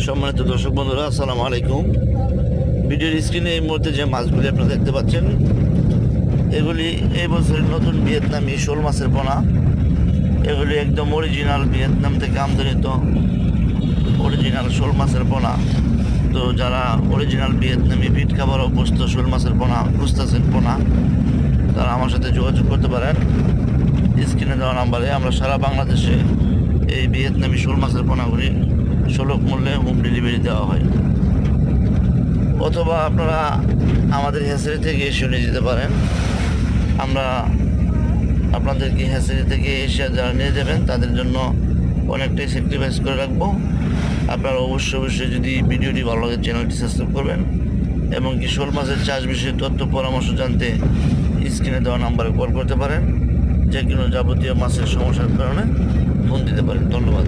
সম্মানিত দর্শক বন্ধুরা, আসসালামু আলাইকুম। ভিডিওর স্ক্রিনে এই মুহূর্তে যে মাছগুলি আপনারা দেখতে পাচ্ছেন, এগুলি এই বছরের নতুন ভিয়েতনামি শোল মাছের পোনা। এগুলি একদম অরিজিনাল ভিয়েতনাম থেকে আমদানিত অরিজিনাল শোল মাছের পোনা। তো যারা অরিজিনাল ভিয়েতনামি পিট খাবার অভ্যস্ত শোল মাছের পোনা খুঁজতেছেন পোনা, তারা আমার সাথে যোগাযোগ করতে পারেন স্ক্রিনে দেওয়া নাম্বারে। আমরা সারা বাংলাদেশে এই ভিয়েতনামি শোল মাছের পোনাগুলি সুলভ মূল্যে হোম ডেলিভারি দেওয়া হয়, অথবা আপনারা আমাদের হ্যাচারি থেকে এসে নিয়ে যেতে পারেন। আমরা আপনাদেরকে হ্যাচারি থেকে এসে যারা নিয়ে যাবেন তাদের জন্য অনেকটাই স্যাক্রিফাইস করে রাখবো। আপনারা অবশ্যই যদি ভিডিওটি ভালো লাগে চ্যানেলটি সাবস্ক্রাইব করবেন, এবং কি শোল মাছের চাষ বিষয়ে তথ্য পরামর্শ জানতে স্ক্রিনে দেওয়া নাম্বারে কল করতে পারেন। যে কোনো যাবতীয় মাছের সমস্যার কারণে ফোন দিতে পারেন। ধন্যবাদ।